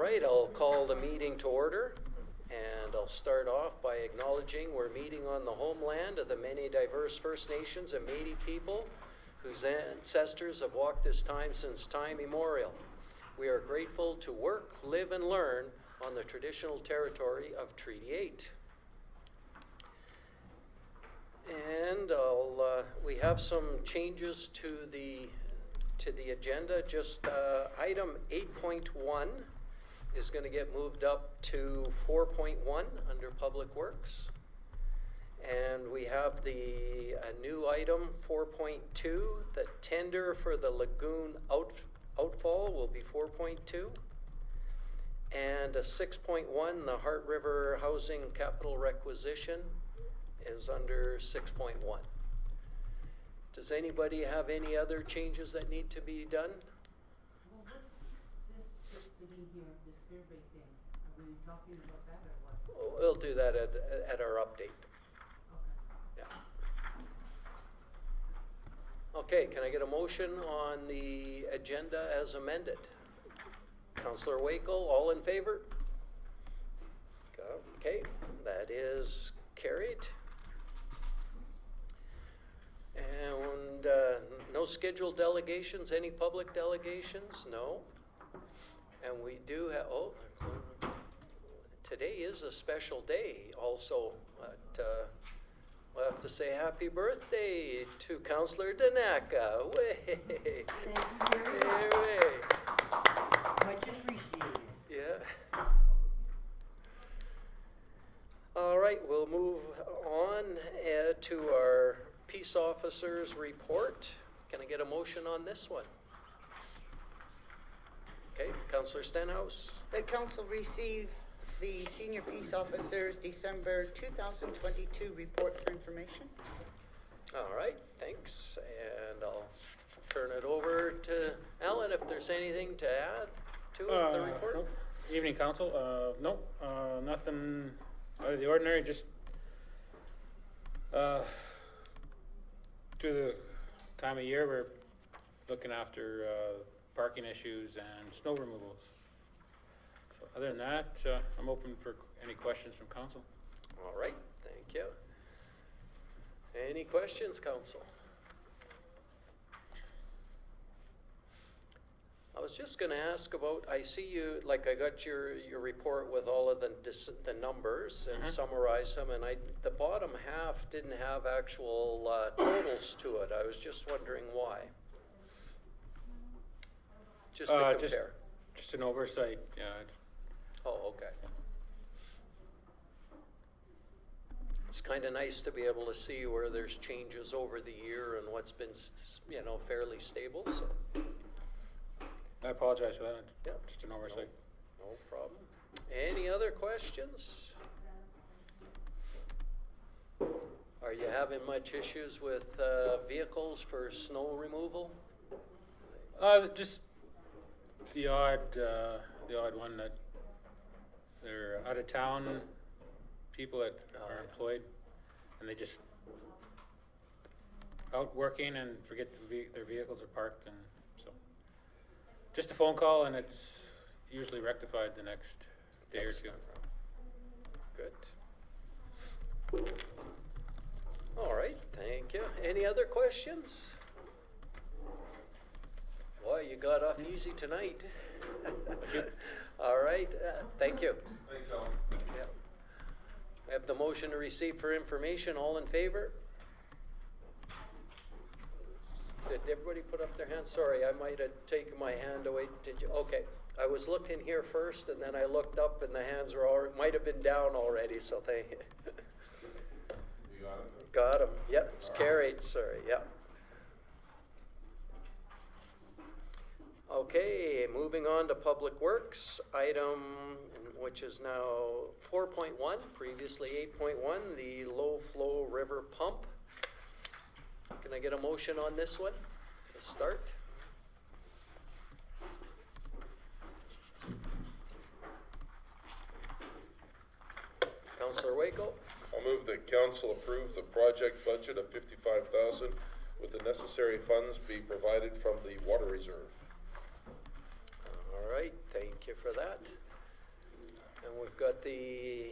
right, I'll call the meeting to order, and I'll start off by acknowledging we're meeting on the homeland of the many diverse First Nations and Métis people whose ancestors have walked this time since time immemorial. We are grateful to work, live, and learn on the traditional territory of Treaty 8. And we have some changes to the agenda. Just item 8.1 is going to get moved up to 4.1 under Public Works. And we have a new item 4.2, the tender for the lagoon outfall will be 4.2. And a 6.1, the Heart River Housing Capital Requisition is under 6.1. Does anybody have any other changes that need to be done? Well, what's this sitting here, this survey thing? Are we talking about that or what? We'll do that at our update. Okay. Yeah. Okay, can I get a motion on the agenda as amended? Councillor Wakel, all in favor? Okay, that is carried. And no scheduled delegations, any public delegations? No. And we do have, today is a special day also. We'll have to say happy birthday to Councillor Danaka. Way. Thank you very much. Much appreciated. Yeah. All right, we'll move on to our Peace Officers Report. Can I get a motion on this one? Okay, Councillor Stenhouse. The council received the Senior Peace Officers December 2022 report for information. All right, thanks. And I'll turn it over to Alan if there's anything to add to the report. Nope. Evening, Council. Nope, nothing out of the ordinary, just to the time of year we're looking after parking issues and snow removals. So other than that, I'm open for any questions from Council. All right, thank you. Any questions, Council? I was just going to ask about, I see you, like I got your report with all of the numbers and summarized them, and the bottom half didn't have actual totals to it. I was just wondering why. Just to compare. Just an oversight. Yeah. Oh, okay. It's kind of nice to be able to see where there's changes over the year and what's been, fairly stable. So. I apologize for that. Yeah. Just an oversight. No problem. Any other questions? Are you having much issues with vehicles for snow removal? Just the odd one that they're out of town people that are employed, and they just out working and forget their vehicles are parked, and so just a phone call, and it's usually rectified the next day or two. Good. All right, thank you. Any other questions? Boy, you got off easy tonight. All right, thank you. Thanks, Alan. Yeah. I have the motion to receive for information. All in favor? Did everybody put up their hands? Sorry, I might have taken my hand away. Did you? Okay. I was looking here first, and then I looked up, and the hands were already, might have been down already, so thank you. You got it? Got them. Yep, it's carried. Sorry, yep. Okay, moving on to Public Works, item which is now 4.1, previously 8.1, the low flow river pump. Can I get a motion on this one to start? Councillor Wakel. I'll move that council approve the project budget of $55,000 with the necessary funds be provided from the water reserve. All right, thank you for that. And we've got the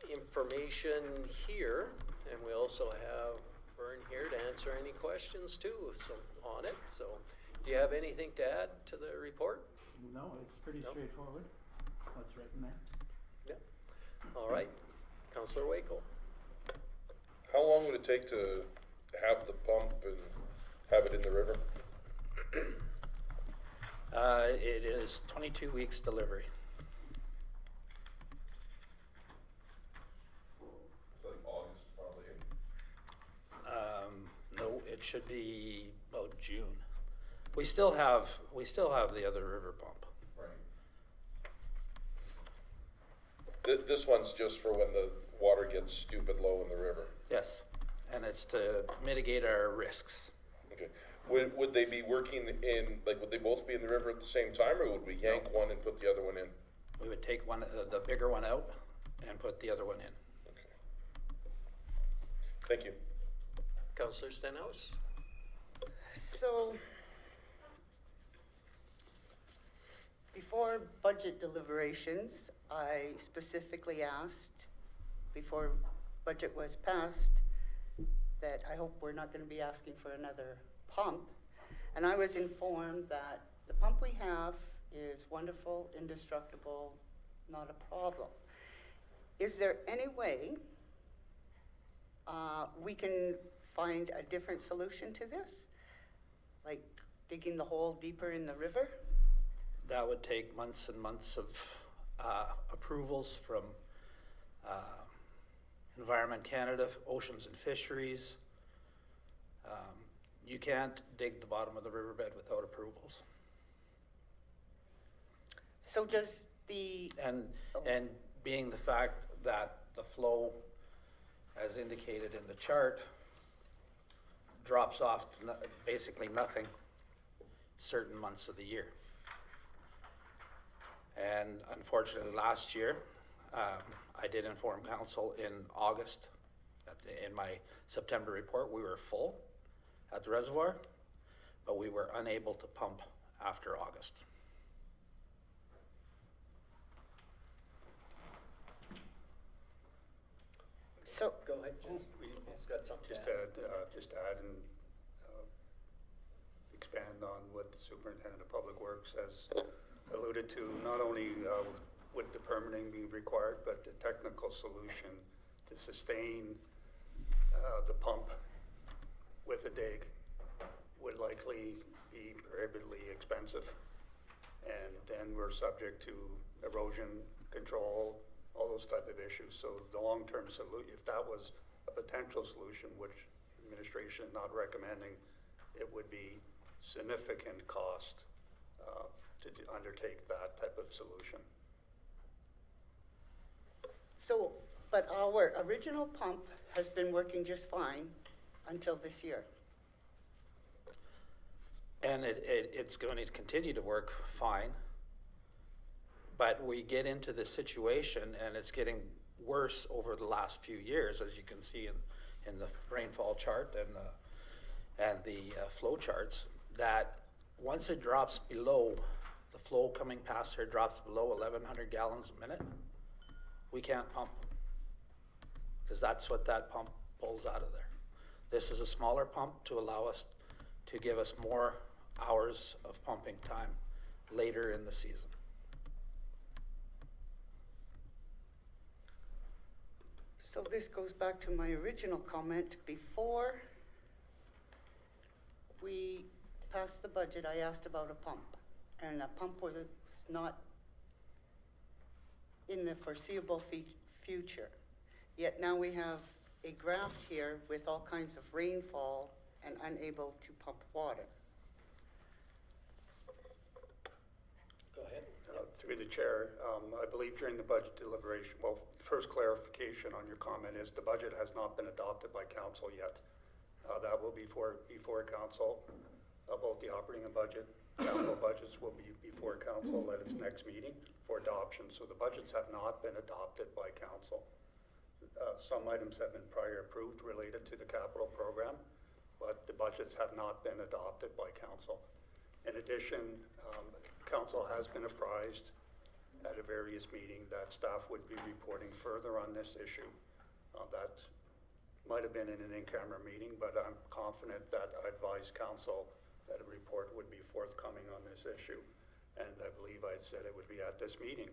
information here, and we also have Vern here to answer any questions too, so, on it. So, do you have anything to add to the report? No, it's pretty No. straightforward, what's written there. Yeah. All right, Councillor Waco. How long would it take to have the pump and have it in the river? It is 22 weeks delivery. It's like August probably. No, it should be about June. We still have the other river pump. Right. This one's just for when the water gets stupid low in the river. Yes, and it's to mitigate our risks. Okay. Would they be working in, like, would they both be in the river at the same time, or would we yank one and put the other one in? We would take one, the bigger one out and put the other one in. Okay. Thank you. Councillor Stenhouse? So, before budget deliberations, I specifically asked, before budget was passed, that I hope we're not gonna be asking for another pump. And I was informed that the pump we have is wonderful, indestructible, not a problem. Is there any way we can find a different solution to this? Like digging the hole deeper in the river? That would take months and months of approvals from Environment Canada, Oceans and Fisheries. You can't dig the bottom of the riverbed without approvals. So does the, And being the fact that the flow, as indicated in the chart, drops off to basically nothing certain months of the year. And unfortunately, last year, I did inform council in August, in my September report, we were full at the reservoir, but we were unable to pump after August. so, Go ahead, Jim. He's got something to Just add. to add and expand on what the Superintendent of Public Works has alluded to, not only would the permitting be required, but the technical solution to sustain the pump with a dig would likely be prohibitively expensive. And then we're subject to erosion control, all those type of issues. So the long-term solution, if that was a potential solution, which administration is not recommending, it would be significant cost to undertake that type of solution. so, but our original pump has been working just fine until this year. And it's going to continue to work fine. But we get into the situation, and it's getting worse over the last few years, as you can see in the rainfall chart and the flow charts, that once it drops below, the flow coming past here drops below 1,100 gallons a minute, we can't pump. Because that's what that pump pulls out of there. This is a smaller pump to allow us, to give us more hours of pumping time later in the season. So this goes back to my original comment. Before we passed the budget, I asked about a pump. And a pump was not in the foreseeable future. Yet now we have a graph here with all kinds of rainfall and unable to pump water. Go ahead. Through the chair, I believe during the budget deliberation, well, first clarification on your comment is the budget has not been adopted by council yet. That will be before council, both the operating and budget, capital budgets will be before council at its next meeting for adoption. So the budgets have not been adopted by council. Some items have been prior approved related to the capital program, but the budgets have not been adopted by council. In addition, council has been apprised at a various meeting that staff would be reporting further on this issue. That might have been in an in-camera meeting, but I'm confident that I advised council that a report would be forthcoming on this issue. And I believe I said it would be at this meeting.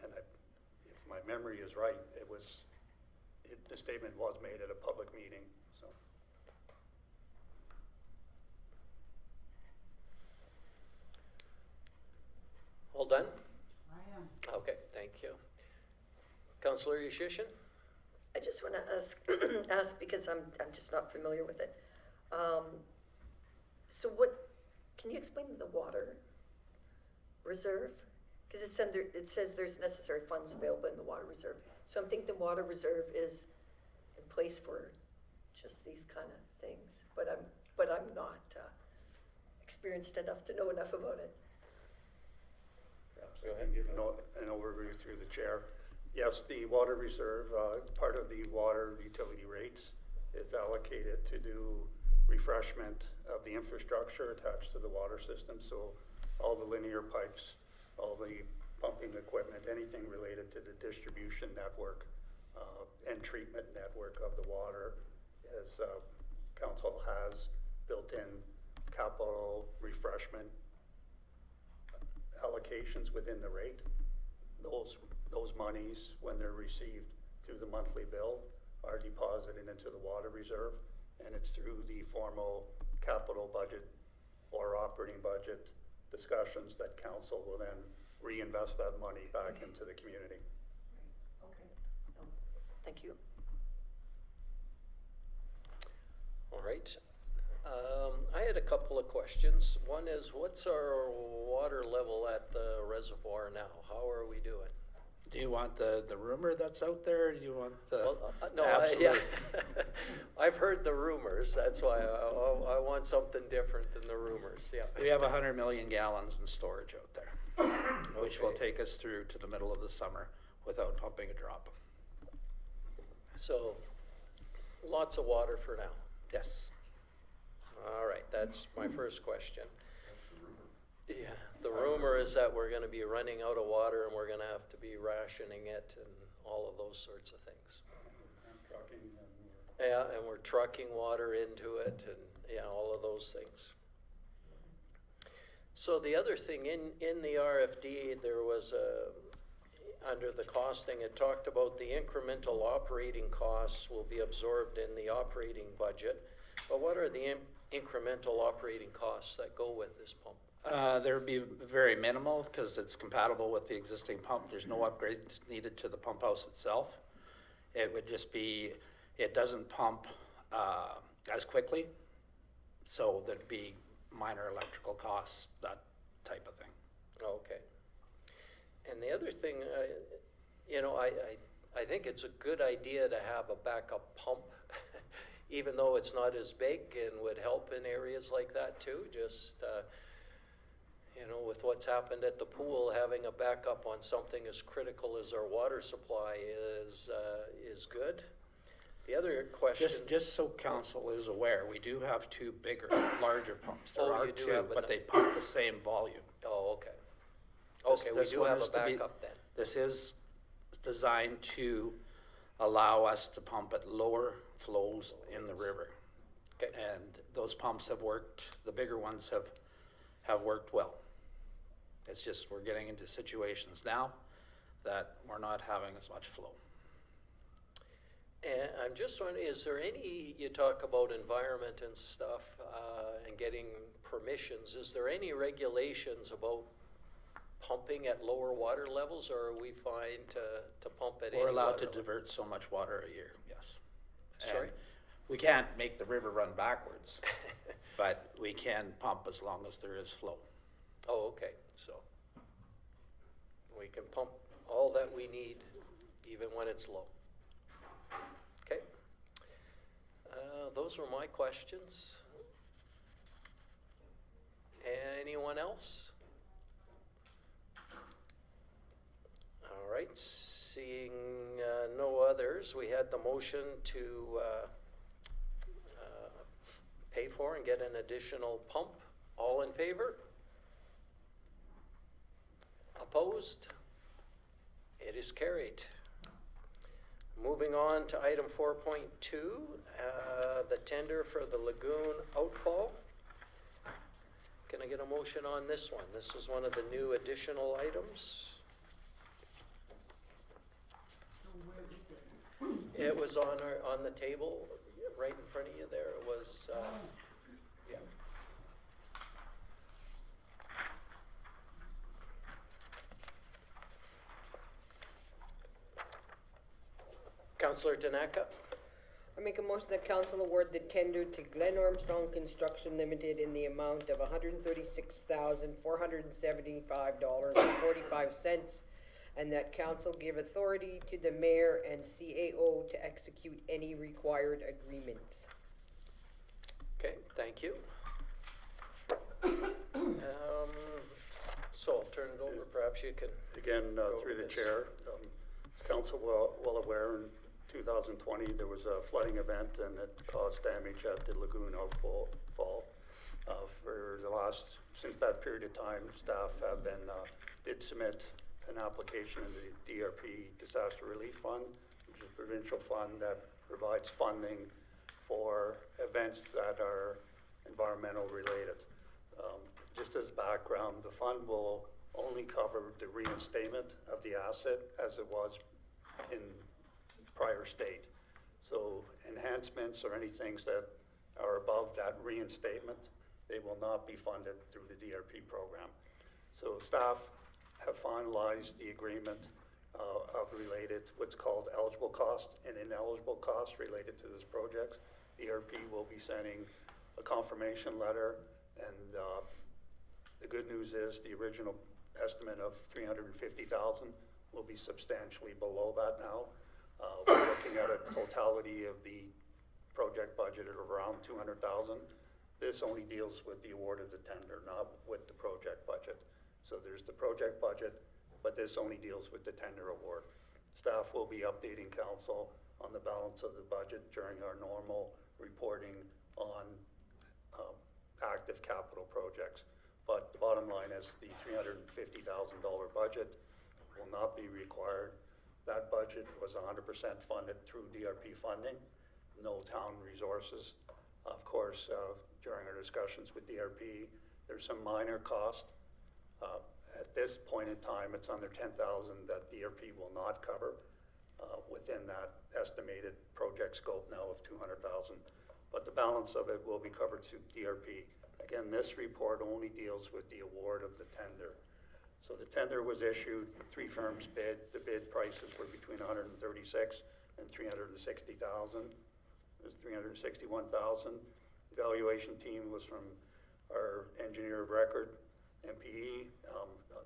If my memory is right, the statement was made at a public meeting, so. All done? I am. Okay, thank you. Councillor Yushishin? I just want to ask, ask because I'm just not familiar with it. So what, can you explain the water reserve? Because it says there's necessary funds available in the water reserve. So I'm thinking the water reserve is in place for just these kind of things, but I'm not experienced enough to know enough about it. Perhaps I can give an overview through the chair. Yes, the water reserve, part of the water utility rates is allocated to do refreshment of the infrastructure attached to the water system. So all the linear pipes, all the pumping equipment, anything related to the distribution network and treatment network of the water, as council has built in capital refreshment allocations within the rate. Those monies, when they're received through the monthly bill, are deposited into the water reserve, and it's through the formal capital budget or operating budget discussions that council will then reinvest that money back into the community. Okay. Thank you. All right. I had a couple of questions. One is, what's our water level at the reservoir now? How are we doing? Do you want the rumor that's out there, or do you want the Well, no, absolute? I've heard the rumors. That's why I want something different than the rumors. Yeah. We have 100 million gallons in storage out there, which will Okay. take us through to the middle of the summer without pumping a drop. So, lots of water for now. Yes. All right, that's my first question. Yeah, the rumor is that we're gonna be running out of water and we're gonna have to be rationing it and all of those sorts of things. And trucking and Yeah, and we're trucking water into it and, yeah, all of those things. So the other thing, in the RFD, there was under the costing, it talked about the incremental operating costs will be absorbed in the operating budget. But what are the incremental operating costs that go with this pump? There would be very minimal because it's compatible with the existing pump. There's no upgrades needed to the pump house itself. It would just be, it doesn't pump as quickly, so there'd be minor electrical costs, that type of thing. Okay. And the other thing, I think it's a good idea to have a backup pump, even though it's not as big and would help in areas like that too. Just, with what's happened at the pool, having a backup on something as critical as our water supply is good. The other question. Just so council is aware, we do have two bigger, larger pumps. There Oh, are you do two, have but they pump the same volume. Oh, okay. This- Okay, we this do one have is a to be- backup then. This is designed to allow us to pump at lower flows in the river. Okay. And those pumps have worked, the bigger ones have worked well. It's just we're getting into situations now that we're not having as much flow. And I'm just wondering, is there any, you talk about environment and stuff, and getting permissions, is there any regulations about pumping at lower water levels, or are we fine to pump at any We're allowed water to level? divert so much water a year, yes. Sorry? And we can't make the river run backwards, but we can pump as long as there is flow. Oh, okay, so we can pump all that we need, even when it's low. Okay. Those were my questions. Anyone else? All right, seeing no others, we had the motion to pay for and get an additional pump. All in favor? Opposed? It is carried. Moving on to item 4.2, the tender for the lagoon outfall. Can I get a motion on this one? This is one of the new additional items. So where is it? It was on the table, right in front of you there. It was, yeah. Councillor Tanaka? I make a motion that council award the tender to Glen Armstrong Construction Limited in the amount of $136,475.45, and that council give authority to the mayor and CAO to execute any required agreements. Okay, thank you. So I'll turn it over, perhaps you can. Again, through the this. chair, as council well aware, in 2020, there was a flooding event and it caused damage at the lagoon outfall. Since that period of time, staff have did submit an application in the DRP Disaster Relief Fund, which is a provincial fund that provides funding for events that are environmental related. Just as background, the fund will only cover the reinstatement of the asset as it was in prior state. So enhancements or any things that are above that reinstatement, they will not be funded through the DRP program. So staff have finalized the agreement of related, what's called eligible cost and ineligible costs related to this project. DRP will be sending a confirmation letter, and the good news is the original estimate of $350,000 will be substantially below that now. We're looking at a totality of the project budget at around $200,000. This only deals with the award of the tender, not with the project budget. So there's the project budget, but this only deals with the tender award. Staff will be updating council on the balance of the budget during our normal reporting on active capital projects. But the bottom line is the $350,000 budget will not be required. That budget was 100% funded through DRP funding, no town resources. Of course, during our discussions with DRP, there's some minor cost. At this point in time, it's under $10,000 that DRP will not cover within that estimated project scope now of $200,000. But the balance of it will be covered through DRP. Again, this report only deals with the award of the tender. So the tender was issued, 3 firms bid. The bid prices were between $136,000 and $360,000. It was $361,000. Evaluation team was from our engineer of record, MPE.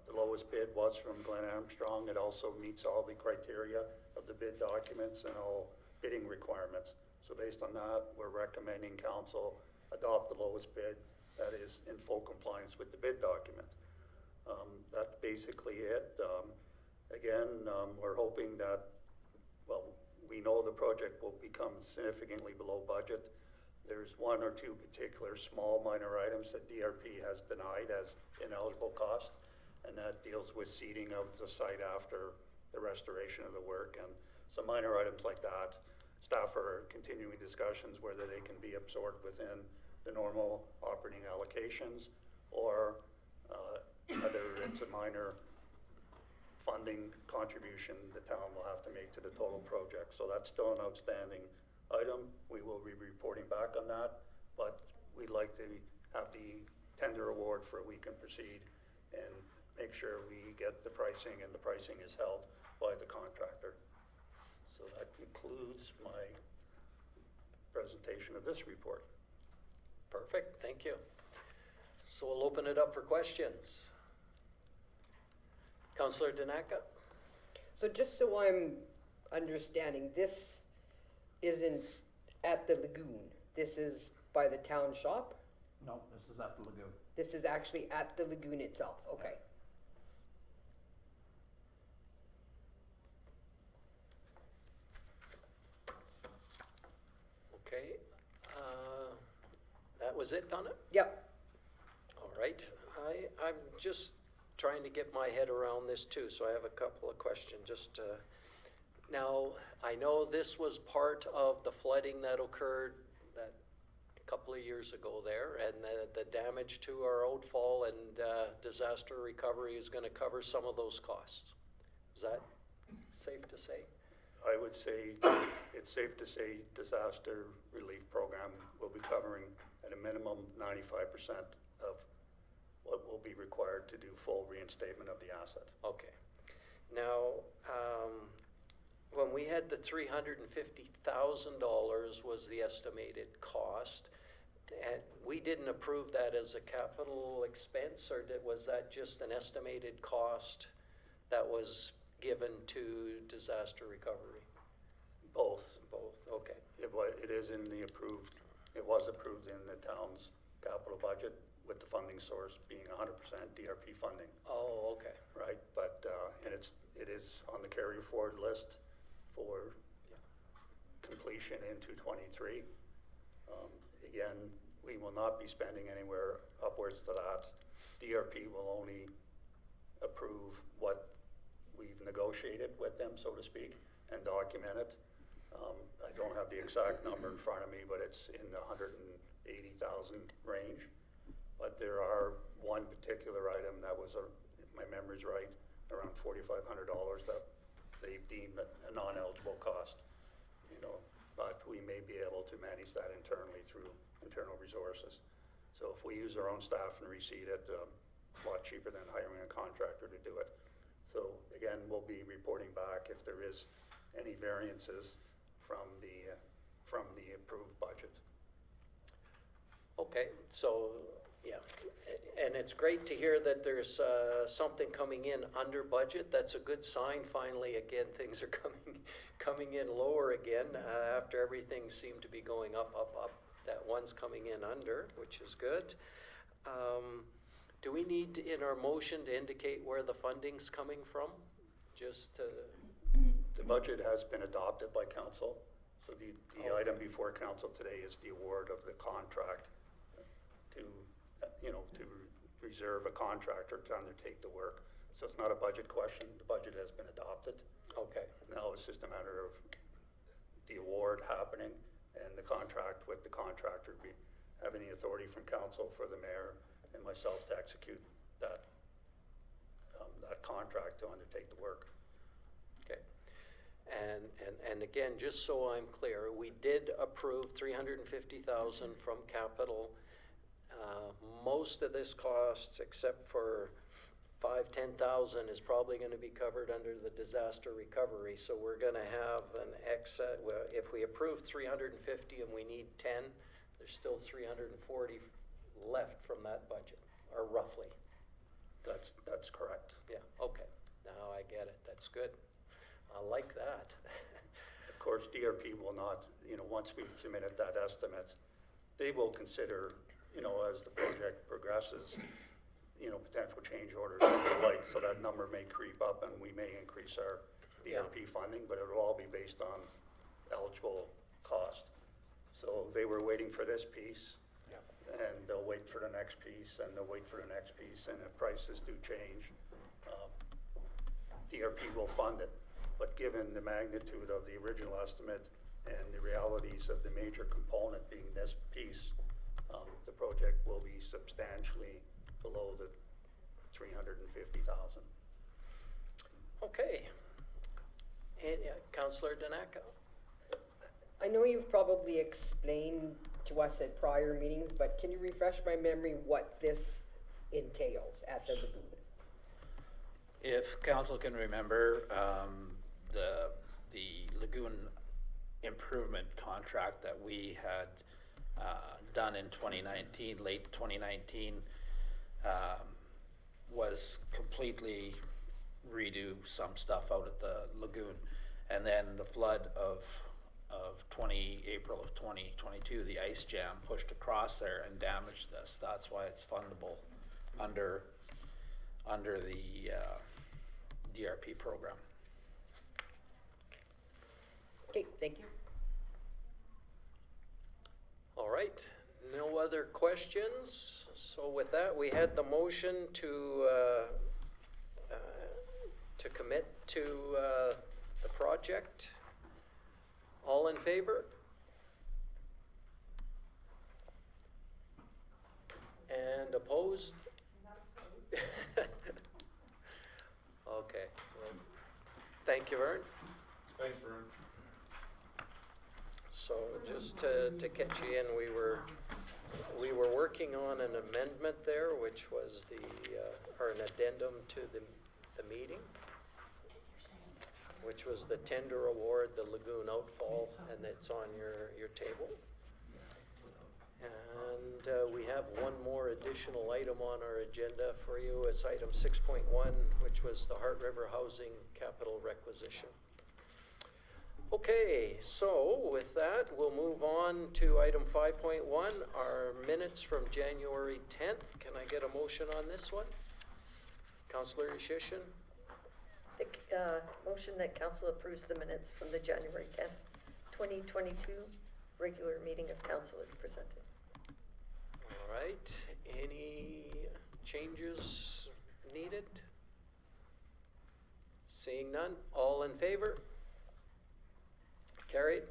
The lowest bid was from Glen Armstrong. It also meets all the criteria of the bid documents and all bidding requirements. So based on that, we're recommending council adopt the lowest bid that is in full compliance with the bid document. That's basically it. Again, we're hoping that, well, we know the project will become significantly below budget. There's 1 or 2 particular small minor items that DRP has denied as ineligible cost, and that deals with seeding of the site after the restoration of the work and some minor items like that. Staff are continuing discussions whether they can be absorbed within the normal operating allocations or whether it's a minor funding contribution the town will have to make to the total project. So that's still an outstanding item. We will be reporting back on that, but we'd like to have the tender award for we can proceed and make sure we get the pricing and the pricing is held by the contractor. So that concludes my presentation of this report. Perfect, thank you. So we'll open it up for questions. Councillor Tanaka? So just so I'm understanding, this isn't at the lagoon. This is by the town shop? No, this is at the lagoon. This is actually at the lagoon itself, okay. Okay, that was it, Donna? Yep. All right, I'm just trying to get my head around this too, so I have a couple of questions. Just now, I know this was part of the flooding that occurred that a couple of years ago there, and the damage to our outfall and disaster recovery is going to cover some of those costs. Is that safe to say? I would say, it's safe to say disaster relief program will be covering at a minimum 95% of what will be required to do full reinstatement of the asset. Okay. Now, when we had the $350,000 was the estimated cost, and we didn't approve that as a capital expense, or was that just an estimated cost that was given to disaster recovery? Both. Both, okay. It is in the approved, it was approved in the town's capital budget with the funding source being 100% DRP funding, Oh, okay. right? But, and it is on the carry forward list for completion into 23. Again, we will not be spending anywhere upwards to that. DRP will only approve what we've negotiated with them, so to speak, and document it. I don't have the exact number in front of me, but it's in the 180,000 range. But there are one particular item that was, if my memory's right, around $4,500 that they deemed a non-eligible cost, you know, but we may be able to manage that internally through internal resources. So if we use our own staff and reseed it, a lot cheaper than hiring a contractor to do it. So again, we'll be reporting back if there is any variances from the approved budget. Okay, so, yeah, and it's great to hear that there's something coming in under budget. That's a good sign. Finally, again, things are coming in lower again after everything seemed to be going up. That one's coming in under, which is good. Do we need in our motion to indicate where the funding's coming from? Just to... The budget has been adopted by council. So the item before council today is the award of the contract to, to reserve a contractor to undertake the work. So it's not a budget question. The budget has been adopted. Okay. Now it's just a matter of the award happening and the contract with the contractor having the authority from council for the mayor and myself to execute that contract to undertake the work. Okay. And again, just so I'm clear, we did approve $350,000 from capital. Most of this costs, except for $5,000-$10,000, is probably going to be covered under the disaster recovery. So we're going to have an excess. Well, if we approve $350 and we need 10, there's still $340 left from that budget, or roughly. That's correct. Yeah. Okay. Now I get it. That's good. I like that. Of course, DRP will not, once we've submitted that estimate, they will consider, as the project progresses, potential change orders and the like, so that number may creep up and we may increase our DRP funding, but it'll all be based on eligible cost. So they were waiting for this piece, and they'll wait for the next piece, and they'll wait for the next piece, and if prices do change, DRP will fund it. But given the magnitude of the original estimate and the realities of the major component being this piece, the project will be substantially below the $350,000. Okay. And, Councillor Danaka. I know you've probably explained to us at prior meetings, but can you refresh my memory what this entails at the lagoon? If council can remember, the lagoon improvement contract that we had done in 2019, late 2019, was completely redo some stuff out at the lagoon. And then the flood of April of 2022, the ice jam pushed across there and damaged this. That's why it's fundable under the DRP program. Okay, thank you. All right. No other questions? So with that, we had the motion to to commit to the project? All in favor? And opposed? Okay, well, thank you, Vern. Thanks, Vern. So just to catch you in, we were working on an amendment there, which was or an addendum to the meeting, which was the tender award, the Lagoon Outfall, and it's on your table. And we have one more additional item on our agenda for you. It's item 6.1, which was the Heart River Housing Capital Requisition. Okay, so with that, we'll move on to item 5.1, our minutes from January 10th. Can I get a motion on this one? Councillor Yashishin? The motion that council approves the minutes from the January 10th, 2022 regular meeting of council is presented. All right, any changes needed? Seeing none, all in favor? Carried.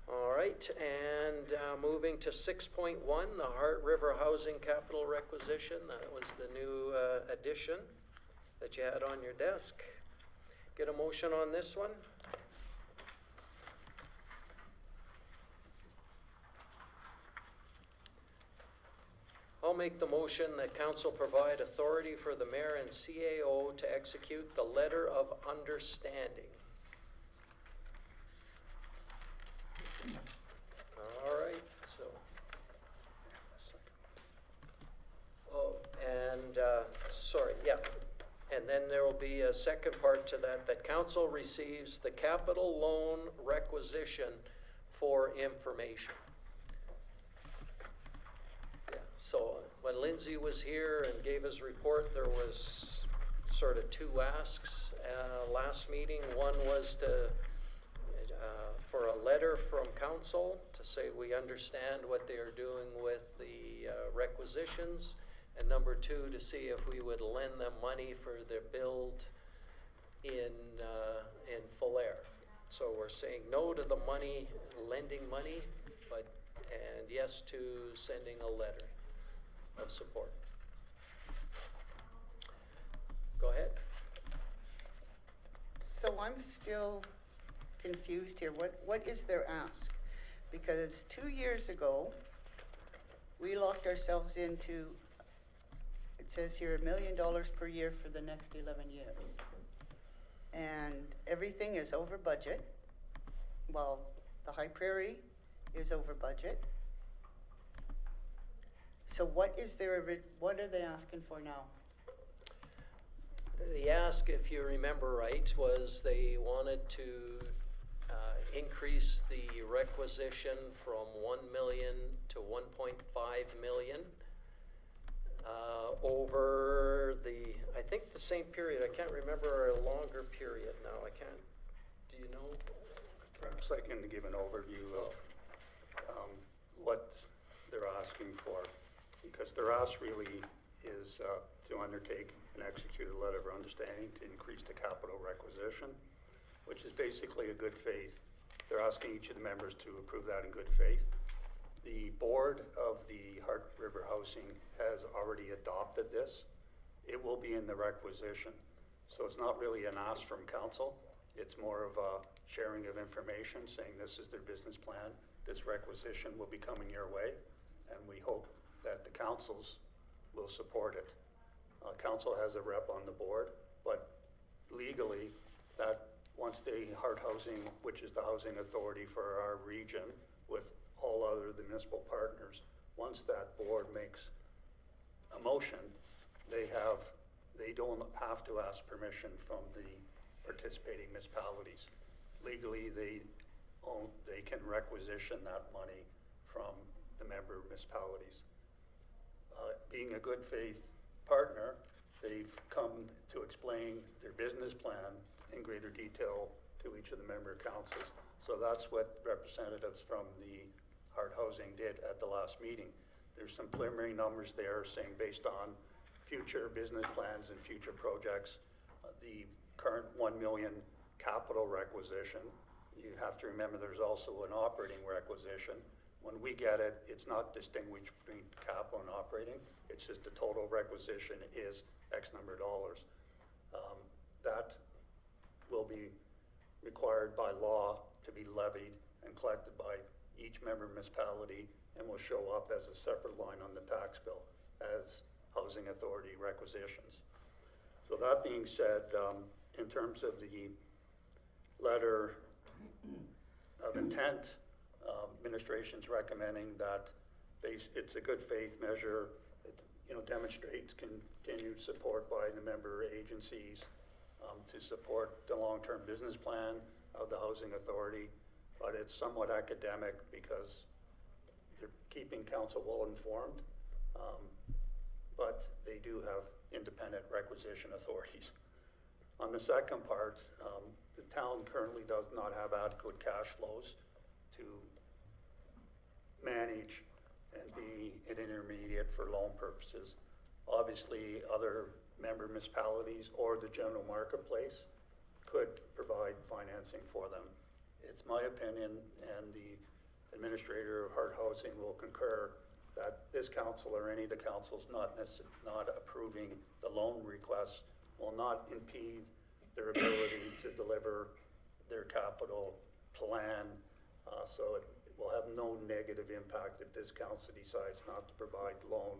All right, and moving to 6.1, the Heart River Housing Capital Requisition. That was the new addition that you had on your desk. Get a motion on this one? I'll make the motion that council provide authority for the mayor and CAO to execute the letter of understanding. All right, so. Oh, and, sorry, yeah. And then there will be a second part to that council receives the capital loan requisition for information. Yeah, so when Lindsay was here and gave his report, there was sort of two asks last meeting. One was for a letter from council to say we understand what they are doing with the requisitions, and number two, to see if we would lend them money for their build in Falaire. So we're saying no to the money, lending money, and yes to sending a letter of support. Go ahead. So I'm still confused here. What is their ask? Because 2 years ago, we locked ourselves into, it says here, $1 million per year for the next 11 years. And everything is over budget. Well, the High Prairie is over budget. So what are they asking for now? The ask, if you remember right, was they wanted to increase the requisition from 1 million to 1.5 million over I think the same period. I can't remember a longer period now. Do you know? Perhaps I can give an overview of what they're asking for, because their ask really is to undertake and execute a letter of understanding to increase the capital requisition, which is basically a good faith. They're asking each of the members to approve that in good faith. The board of the Heart River Housing has already adopted this. It will be in the requisition. So it's not really an ask from council. It's more of a sharing of information, saying this is their business plan. This requisition will be coming your way, and we hope that the councils will support it. Council has a rep on the board, but legally, that once the Heart Housing, which is the housing authority for our region with all other the municipal partners, once that board makes a motion, they don't have to ask permission from the participating municipalities. Legally, they can requisition that money from the member municipalities. Being a good faith partner, they've come to explain their business plan in greater detail to each of the member councils. So that's what representatives from the Heart Housing did at the last meeting. There's some preliminary numbers there saying based on future business plans and future projects, the current 1 million capital requisition, you have to remember there's also an operating requisition. When we get it, it's not distinguished between capital and operating. It's just the total requisition is X number of dollars. That will be required by law to be levied and collected by each member municipality and will show up as a separate line on the tax bill as housing authority requisitions. So that being said, in terms of the letter of intent, administration's recommending that it's a good faith measure. It, demonstrates continued support by the member agencies to support the long-term business plan of the housing authority, but it's somewhat academic because they're keeping council well informed, but they do have independent requisition authorities. On the second part, the town currently does not have adequate cash flows to manage and be an intermediate for loan purposes. Obviously, other member municipalities or the general marketplace could provide financing for them. It's my opinion, and the administrator of Hart Housing will concur, that this council or any of the councils not approving the loan requests will not impede their ability to deliver their capital plan. So it will have no negative impact if this council decides not to provide loan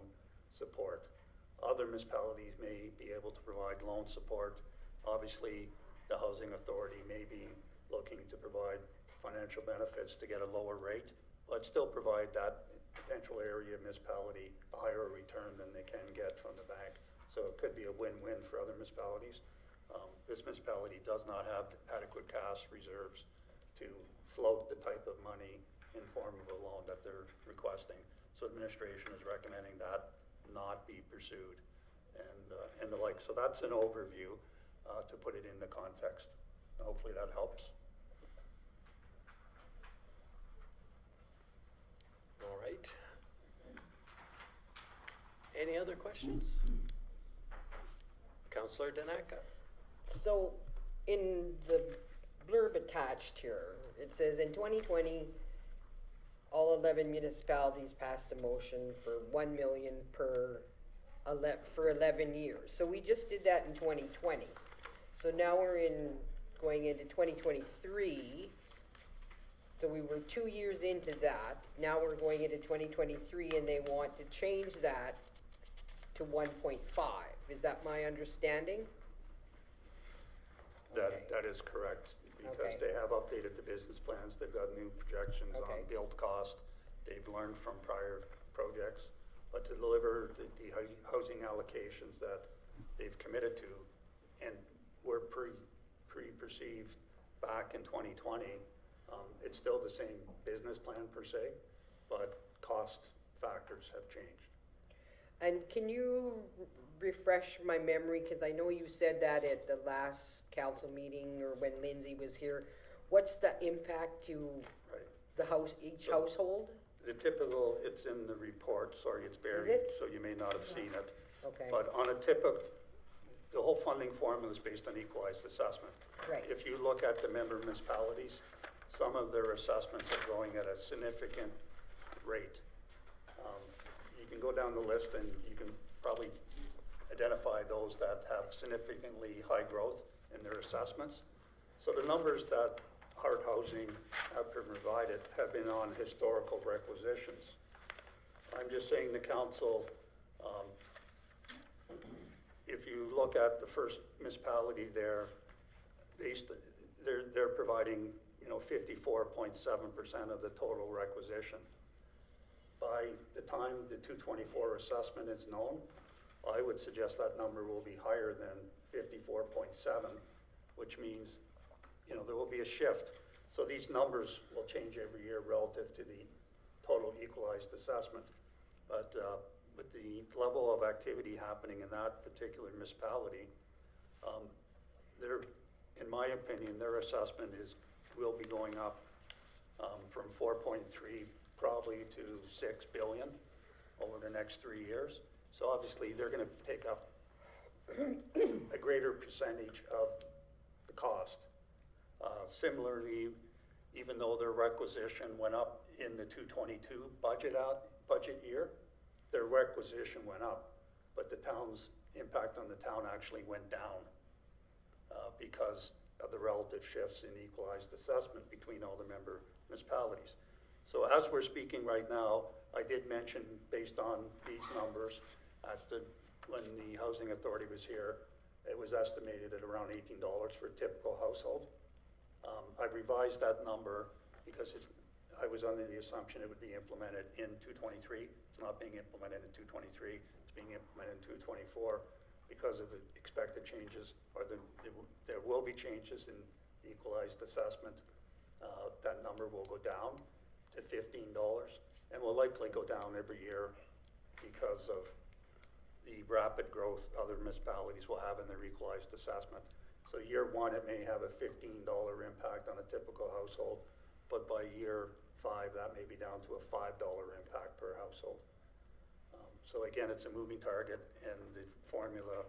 support. Other municipalities may be able to provide loan support. Obviously, the housing authority may be looking to provide financial benefits to get a lower rate, but still provide that potential area municipality a higher return than they can get from the bank. So it could be a win-win for other municipalities. This municipality does not have adequate cash reserves to float the type of money in form of a loan that they're requesting. So administration is recommending that not be pursued and the like. So that's an overview to put it in the context. Hopefully that helps. All right. Any other questions? Councillor Danaka. So, in the blurb attached here, it says in 2020, all 11 municipalities passed a motion for 1 million for 11 years. So we just did that in 2020. So now we're going into 2023. So we were 2 years into that. Now we're going into 2023 and they want to change that to 1.5. Is that my understanding? That is correct, because Okay. they have updated the business plans, they've got new projections Okay. on build cost, they've learned from prior projects, but to deliver the housing allocations that they've committed to, and were pre-perceived back in 2020, it's still the same business plan per se, but cost factors have changed. And can you refresh my memory, because I know you said that at the last council meeting or when Lindsay was here. What's the impact to Right. the house, each household? The typical, it's in the report, sorry, it's buried, it? so you may not have seen it. Okay. But on a the whole funding formula is based on equalized assessment. Right. If you look at the member municipalities, some of their assessments are growing at a significant rate. You can go down the list and you can probably identify those that have significantly high growth in their assessments. So the numbers that Hart Housing have provided have been on historical requisitions. I'm just saying the council, if you look at the first municipality there, they're providing 54.7% of the total requisition. By the time the 224 assessment is known, I would suggest that number will be higher than 54.7, which means, there will be a shift. So these numbers will change every year relative to the total equalized assessment. But with the level of activity happening in that particular municipality, in my opinion, their assessment will be going up from 4.3 probably to 6 billion over the next 3 years. So obviously, they're gonna take up a greater percentage of the cost. Similarly, even though their requisition went up in the 222 budget year, their requisition went up, but the town's impact on the town actually went down because of the relative shifts in equalized assessment between all the member municipalities. So as we're speaking right now, I did mention, based on these numbers, when the housing authority was here, it was estimated at around $18 for a typical household. I revised that number because I was under the assumption it would be implemented in 223. It's not being implemented in 223. It's being implemented in 224 because of the expected changes, or there will be changes in the equalized assessment. That number will go down to $15 and will likely go down every year because of the rapid growth other municipalities will have in their equalized assessment. So year one, it may have a $15 impact on a typical household, but by year 5, that may be down to a $5 impact per household. So again, it's a moving target, and the formula,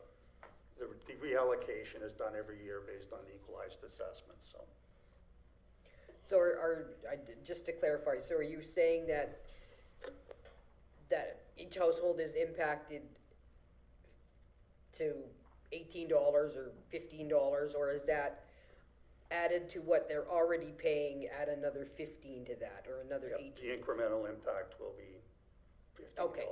the reallocation is done every year based on the equalized assessment, so. So just to clarify, so are you saying that each household is impacted to $18 or $15, or is that added to what they're already paying, add another 15 to that, or another Yep, 18? the incremental impact will be $15. Okay.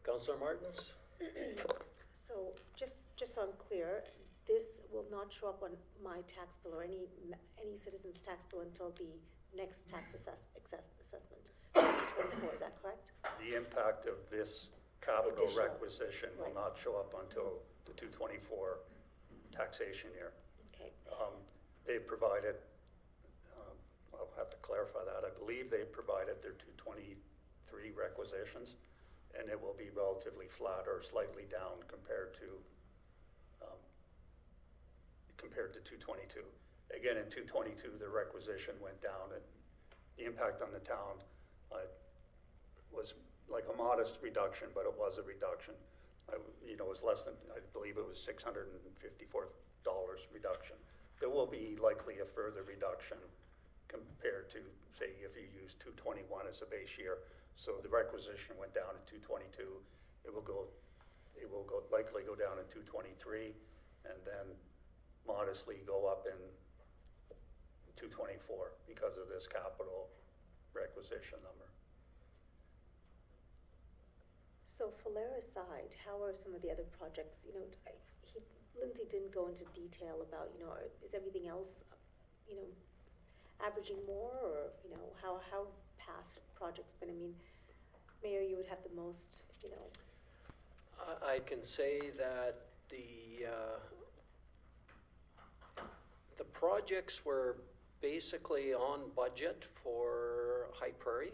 Councillor Martins? So just so I'm clear, this will not show up on my tax bill or any citizen's tax bill until the next tax assessment, 2024, is that correct? The impact of this capital Additional. requisition will Right. not show up until the 224 taxation year. Okay, They provided, I'll have to clarify that, I believe they provided their 223 requisitions, and it will be relatively flat or slightly down compared to 222. Again, in 222, the requisition went down, and the impact on the town was like a modest reduction, but it was a reduction. It was less than, I believe it was $654 reduction. There will be likely a further reduction compared to, say, if you use 221 as a base year. So the requisition went down in 222. It will likely go down in 223, and then modestly go up in 224 because of this capital requisition number. so Falera aside, how are some of the other projects, Lindsay didn't go into detail about, is everything else, averaging more, or, how past projects been? I mean, Mayor, you would have the most, I can say that the projects were basically on budget for High Prairie.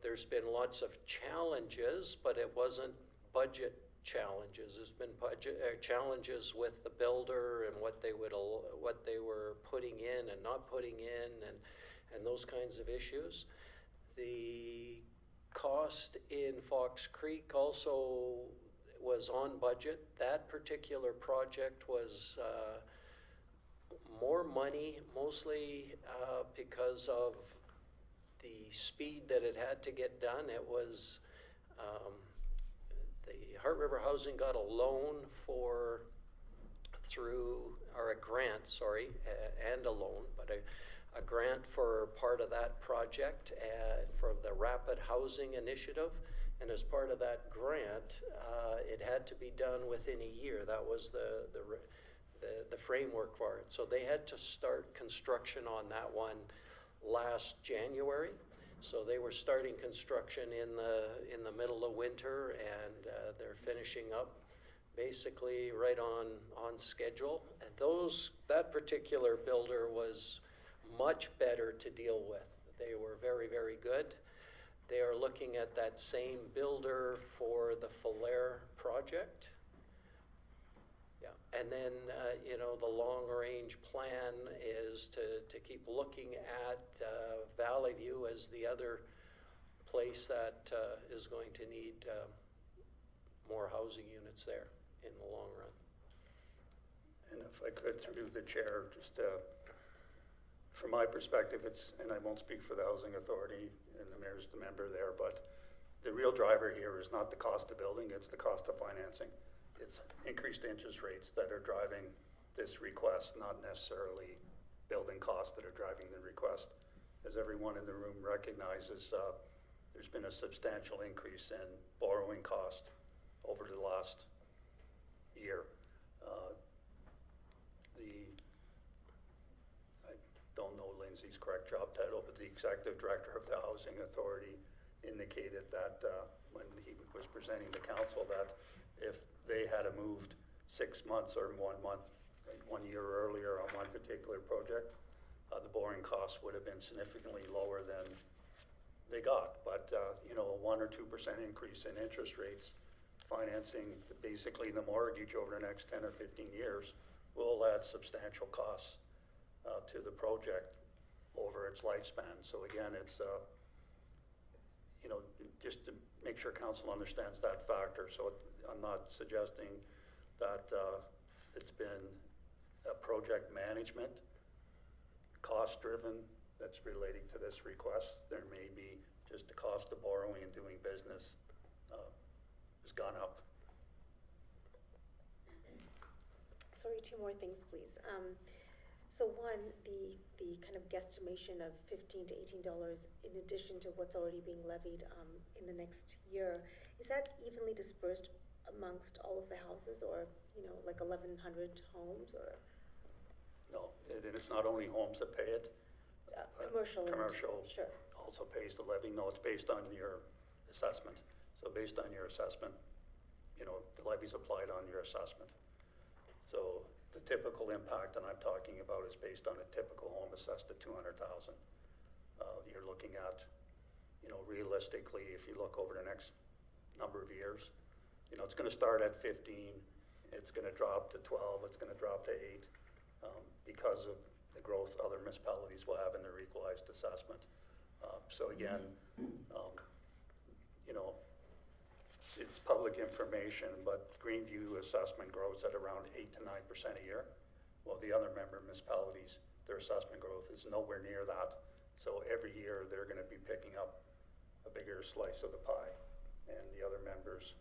There's been lots of challenges, but it wasn't budget challenges. There's been budget challenges with the builder and what they were putting in and not putting in, and those kinds of issues. The cost in Fox Creek also was on budget. That particular project was more money, mostly because of the speed that it had to get done. It was, the Heart River Housing got a loan a grant, and a loan, but a grant for part of that project for the Rapid Housing Initiative. And as part of that grant, it had to be done within a year. That was the framework for it. So they had to start construction on that one last January. So they were starting construction in the middle of winter, and they're finishing up basically right on schedule. And that particular builder was much better to deal with. They were very, very good. They are looking at that same builder for the Falera project. Yeah, and then the long-range plan is to keep looking at Valley View as the other place that is going to need more housing units there in the long run. And if I could, through the chair, just from my perspective, and I won't speak for the Housing Authority, and the mayor's the member there, but the real driver here is not the cost of building, it's the cost of financing. It's increased interest rates that are driving this request, not necessarily building costs that are driving the request. As everyone in the room recognizes, there's been a substantial increase in borrowing cost over the last year. I don't know Lindsay's correct job title, but the executive director of the Housing Authority indicated that when he was presenting to council, that if they had moved 6 months or 1 month, 1 year earlier on one particular project, the borrowing costs would have been significantly lower than they got. But you know, a 1 or 2% increase in interest rates, financing basically the mortgage over the next 10 or 15 years, will add substantial costs to the project over its lifespan. So again, it's you know, just to make sure council understands that factor. So I'm not suggesting that it's been a project management cost driven that's relating to this request. There may be just the cost of borrowing and doing business has gone up. Sorry, 2 more things, please. So one, the kind of guesstimation of $15 to $18 in addition to what's already being levied in the next year, is that evenly dispersed amongst all of the houses, or, you know, like 1,100 homes, or? No, it's not only homes that pay it. Commercial. Commercial Sure. also pays the levy. No, it's based on your assessment. So based on your assessment, you know, the levy's applied on your assessment. So the typical impact that I'm talking about is based on a typical home assessed at $200,000. You're looking at, you know, realistically, if you look over the next number of years, you know, it's going to start at 15, it's going to drop to 12, it's going to drop to 8, because of the growth other municipalities will have in their equalized assessment. So again, you know, it's public information, but Greenview assessment grows at around 8 to 9% a year. Well, the other member municipalities, their assessment growth is nowhere near that. So every year they're going to be picking up a bigger slice of the pie, and the other members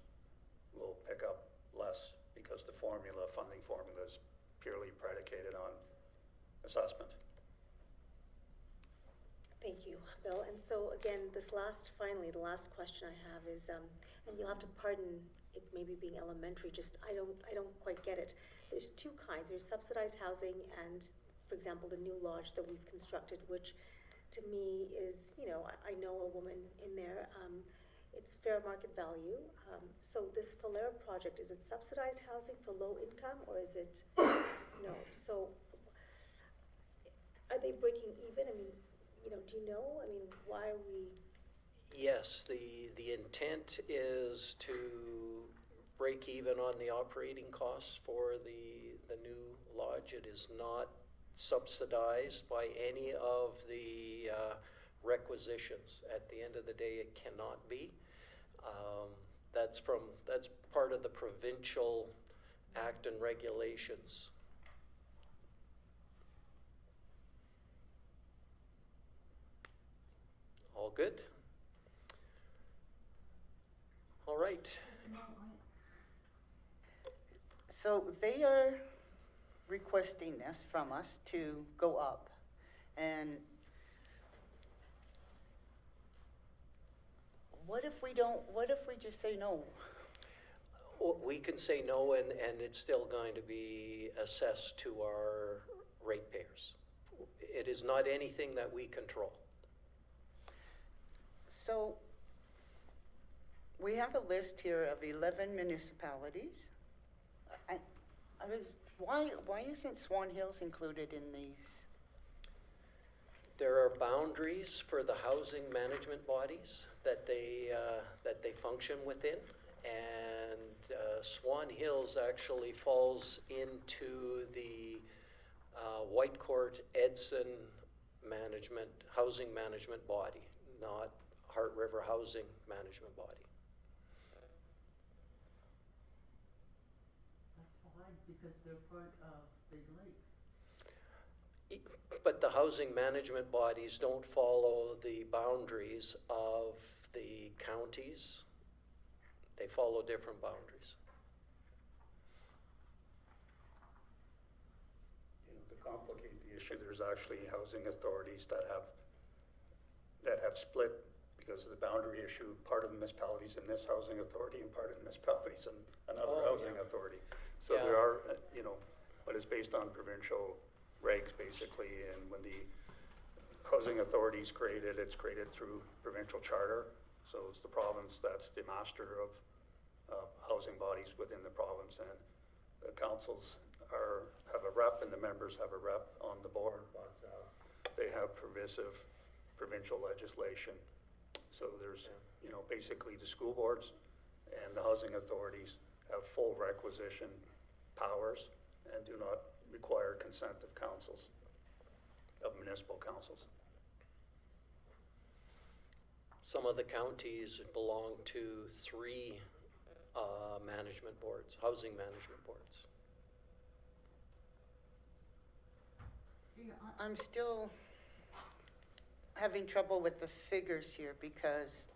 will pick up less because the funding formula is purely predicated on assessment. Thank you, Bill. And so again, finally, the last question I have is, and you'll have to pardon it maybe being elementary, just I don't quite get it. There's 2 kinds. There's subsidized housing and, for example, the new lodge that we've constructed, which to me is, you know, I know a woman in there. It's fair market value. So this Falera project, is it subsidized housing for low income, or is it, no? So are they breaking even? I mean, you know, do you know? I mean, why are we? Yes, the intent is to break even on the operating costs for the new lodge. It is not subsidized by any of the requisitions. At the end of the day, it cannot be. That's part of the provincial act and regulations. All good? All right. So they are requesting this from us to go up, and what if we just say no? We can say no, and it's still going to be assessed to our ratepayers. It is not anything that we control. So we have a list here of 11 municipalities. Why isn't Swan Hills included in these? There are boundaries for the housing management bodies that they function within, and Swan Hills actually falls into the Whitecourt Edson housing management body, not Heart River Housing Management Body. That's fine, because they're part of Big Lakes. But the housing management bodies don't follow the boundaries of the counties. They follow different boundaries. You know, to complicate the issue, there's actually housing authorities that have split because of the boundary issue, part of the municipalities in this housing authority and part of the municipalities in another Oh, housing yeah. authority. So Yeah. there are, you know, but it's based on provincial regs basically, and when the housing authority is created, it's created through provincial charter. So it's the province that's the master of housing bodies within the province, and the councils have a rep and the members have a rep on the board, but they have permissive provincial legislation. So there's, you know, basically the school boards and the housing authorities have full requisition powers and do not require consent of councils, of municipal councils. Some of the counties belong to 3 management boards, housing management boards. See, I'm still having trouble with the figures here because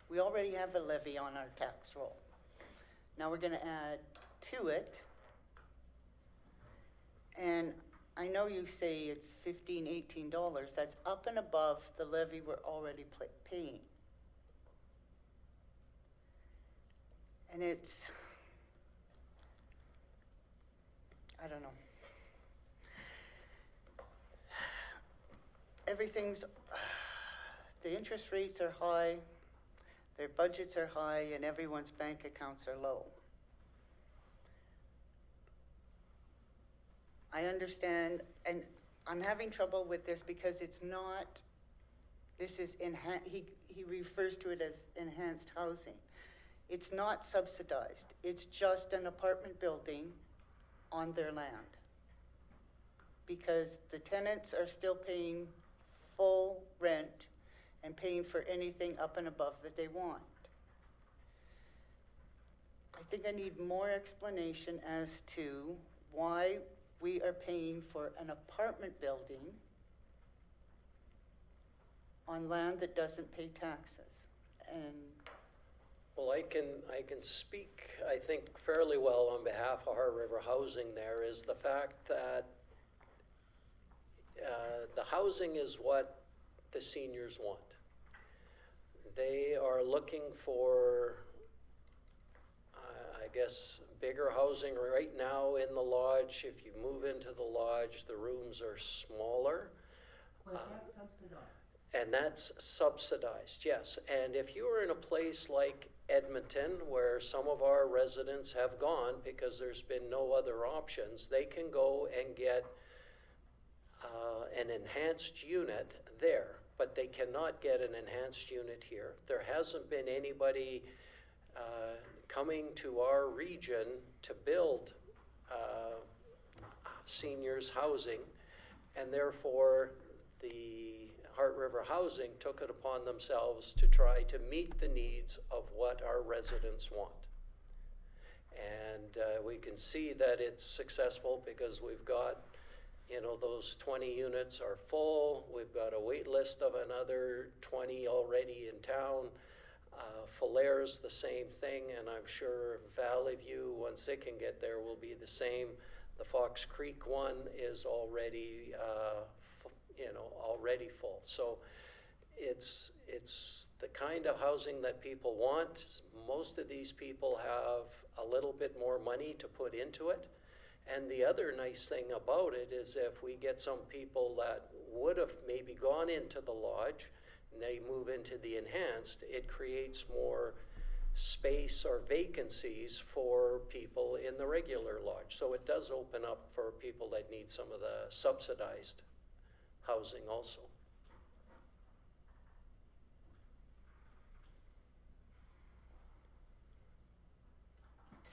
we already have a levy on our tax roll. Now we're gonna add to it. And I know you say it's $15, $18, that's up and above the levy we're already paying. And it's, I don't know. Everything's, the interest rates are high, their budgets are high, and everyone's bank accounts are low. I understand, and I'm having trouble with this because it's not, this is he refers to it as enhanced housing. It's not subsidized, it's just an apartment building on their land. Because the tenants are still paying full rent and paying for anything up and above that they want. I think I need more explanation as to why we are paying for an apartment building on land that doesn't pay taxes. And Well, I can speak, I think, fairly well on behalf of Heart River Housing there, is the fact that the housing is what the seniors want. They are looking for, I guess, bigger housing. Right now in the lodge, if you move into the lodge, the rooms are smaller. but that's subsidized. And that's subsidized, yes. And if you were in a place like Edmonton, where some of our residents have gone because there's been no other options, they can go and get an enhanced unit there, but they cannot get an enhanced unit here. There hasn't been anybody coming to our region to build seniors housing, and therefore the Heart River Housing took it upon themselves to try to meet the needs of what our residents want. And we can see that it's successful because we've got, you know, those 20 units are full. We've got a wait list of another 20 already in town. Falaire's the same thing, and I'm sure Valley View, once they can get there, will be the same. The Fox Creek one is already, already full. So it's the kind of housing that people want. Most of these people have a little bit more money to put into it. And the other nice thing about it is if we get some people that would have maybe gone into the lodge and they move into the enhanced, it creates more space or vacancies for people in the regular lodge. So it does open up for people that need some of the subsidized housing also.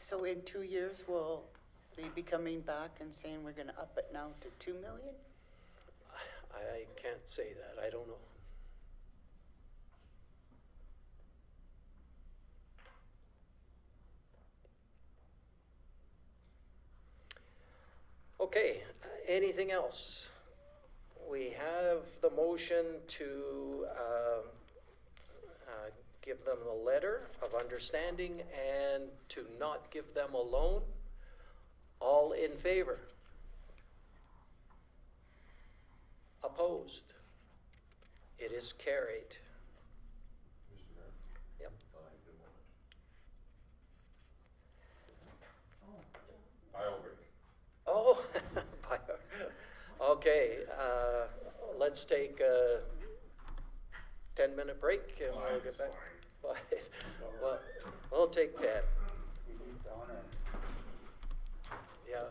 so in 2 years, we'll be coming back and saying we're gonna up it now to 2 million? I can't say that, I don't know. Okay, anything else? We have the motion to give them a letter of understanding and to not give them a loan. All in favor? Opposed? It is carried. Yep. Oh, okay, let's take a 10-minute break and we'll get back. Well, we'll take 10. Donna. Yeah.